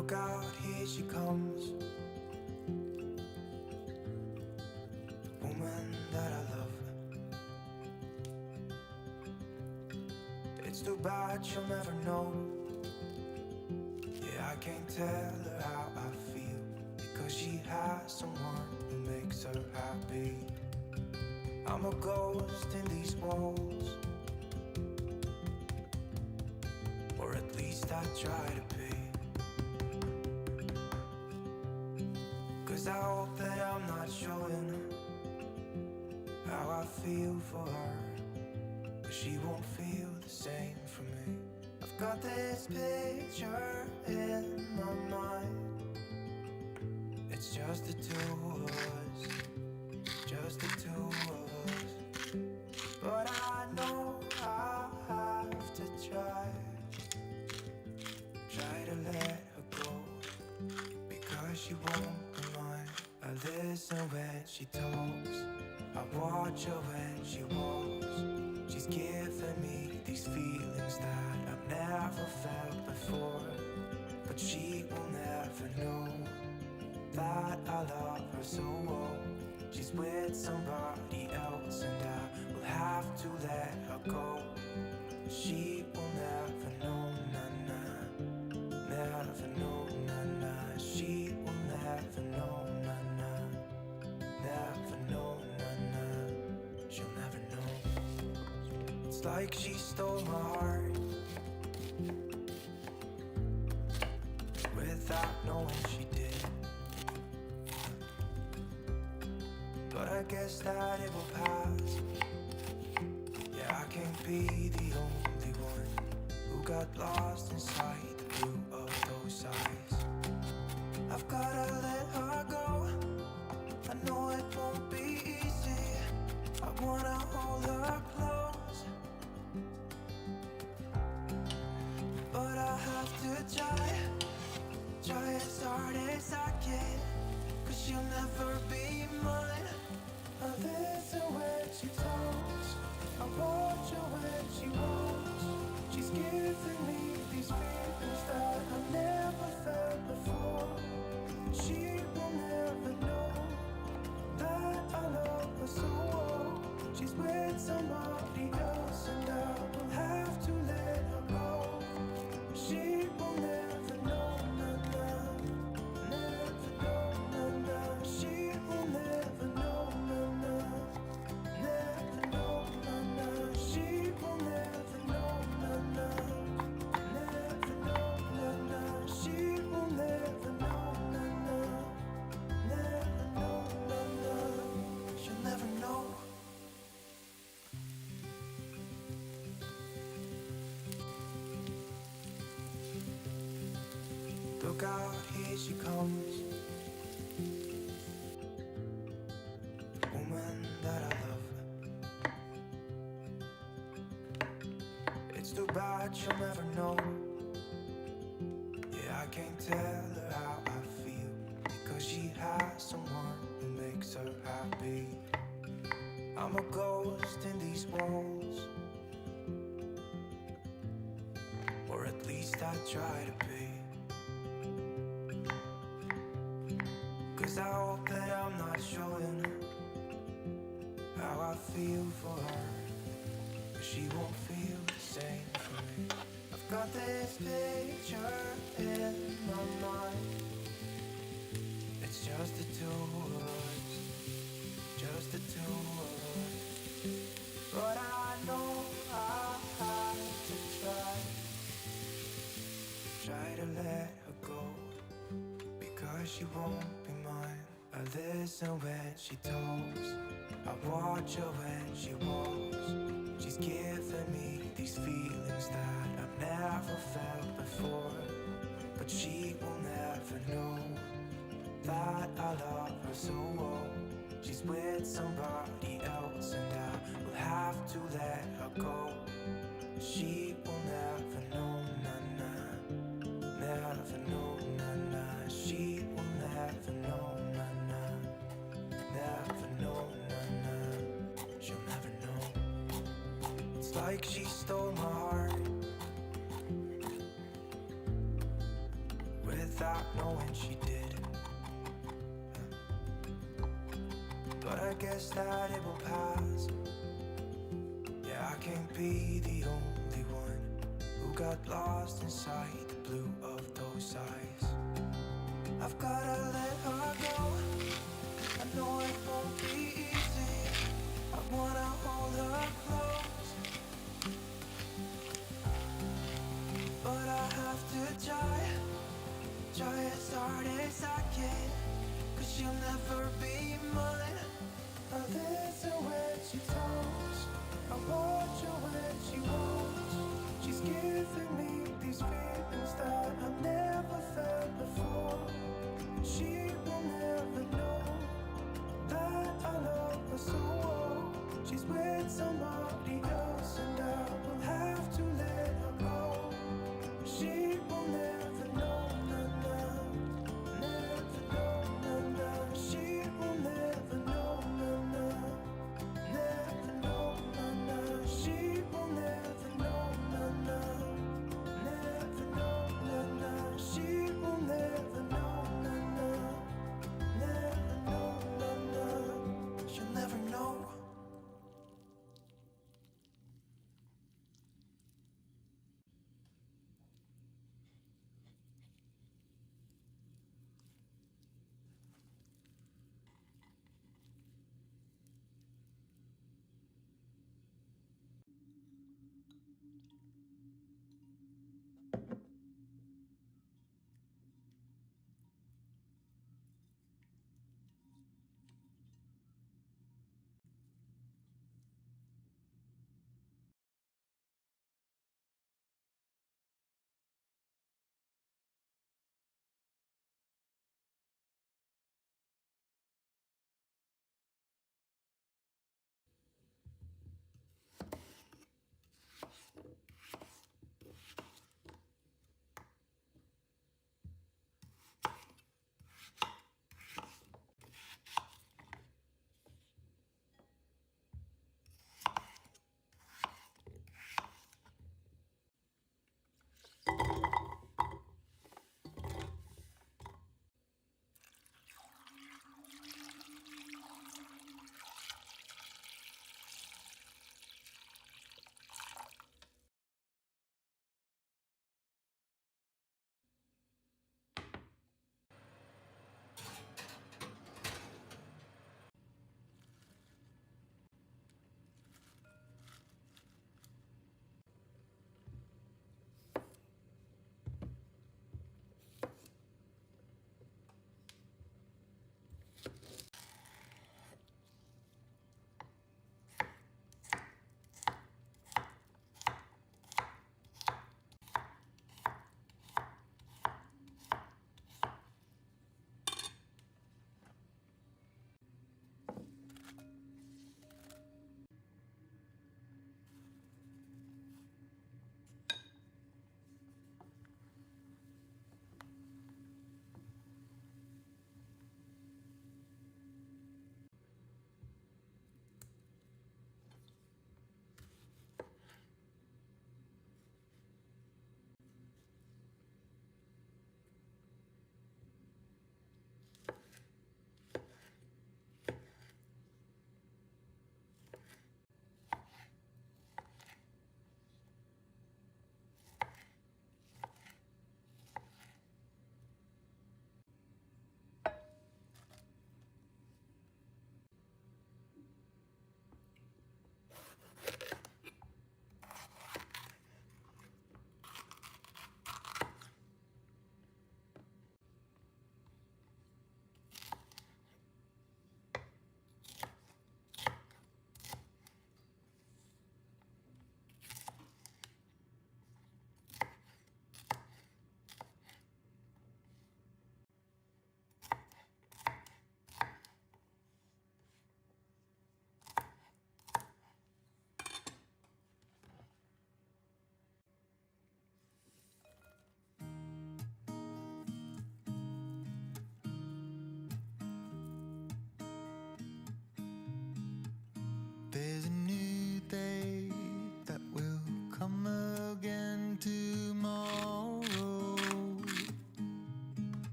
Look out, here she comes, the woman that I love. It's too bad she'll never know. Yeah, I can't tell her how I feel, because she has someone who makes her happy. I'm a ghost in these walls, or at least I try to be. 'Cause I hope that I'm not showing how I feel for her, but she won't feel the same for me. I've got this picture in my mind. It's just the two of us, just the two of us. But I know I have to try to let her go, because she won't be mine. I listen when she talks, I watch her when she walks. She's giving me these feelings that I've never felt before, but she will never know that I love her so well. She's with somebody else and I will have to let her go. She will never know, nah, never know, nah. She will never know, nah, never know, nah. She'll never know. It's like she stole my heart without knowing she did. But I guess that it will pass. Yeah, I can't be the only one who got lost inside the blue of those eyes. I've gotta let her go, I know it won't be easy. I wanna hold her close, but I have to try as hard as I can, 'cause she'll never be mine. I listen when she talks, I watch her when she walks. She's giving me these feelings that I've never felt before. She will never know that I love her so well. She's with somebody else and I will have to let her go. She will never know, nah, never know, nah. She will never know, nah, never know, nah. She will never know, nah, never know, nah. She will never know, nah, never know, nah. She'll never know. Look out, here she comes, the woman that I love. It's too bad she'll never know. Yeah, I can't tell her how I feel, because she has someone who makes her happy. I'm a ghost in these walls, or at least I try to be. 'Cause I hope that I'm not showing how I feel for her, but she won't feel the same for me. I've got this picture in my mind. It's just the two of us, just the two of us. But I know I have to try to let her go, because she won't be mine. I listen when she talks, I watch her when she walks. She's giving me these feelings that I've never felt before, but she will never know that I love her so well. She's with somebody else and I will have to let her go. She will never know, nah, never know, nah. She will never know, nah, never know, nah. She'll never know. It's like she stole my heart without when she did. But I guess that it will pass. Yeah, I can't be the only one who got lost inside the blue of those eyes. I've gotta let her go. I know it won't be easy. I wanna hold her close, but I have to try as hard as I can, 'cause she'll never be mine. I listen when she talks, I watch her when she walks. She's giving me these feelings that I've never felt before. She will never know that I love her so well. She's with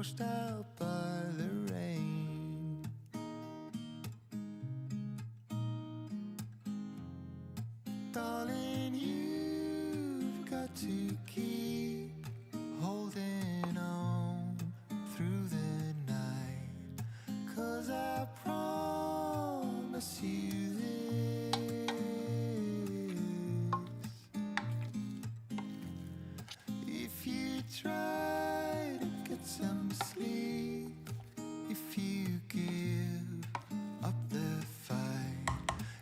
washed out by the rain. Darling, you've got to keep holding on through the night, 'cause I promise you this: if you try to get some sleep, if you give up the fight,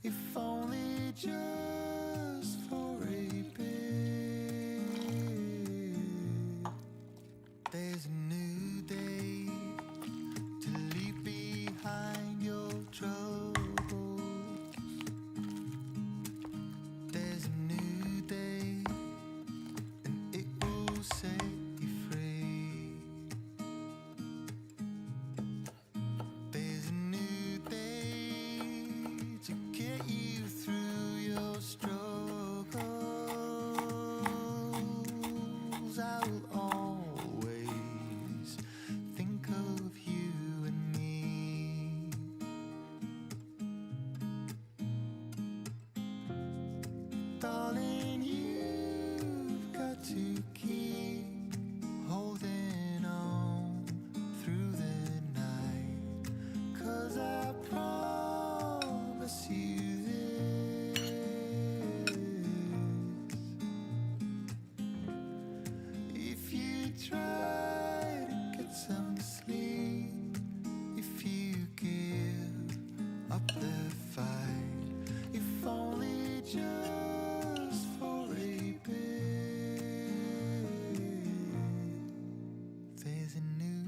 if only just for a bit, there's a new day to leave behind your troubles. There's a new day, and it will set you free. There's a new day to get you through your struggles. I will always think of you and me. Darling, you've got to keep holding on through the night, 'cause I promise you this: if you try to get some sleep, if you give up the fight, if only just for a bit, there's a new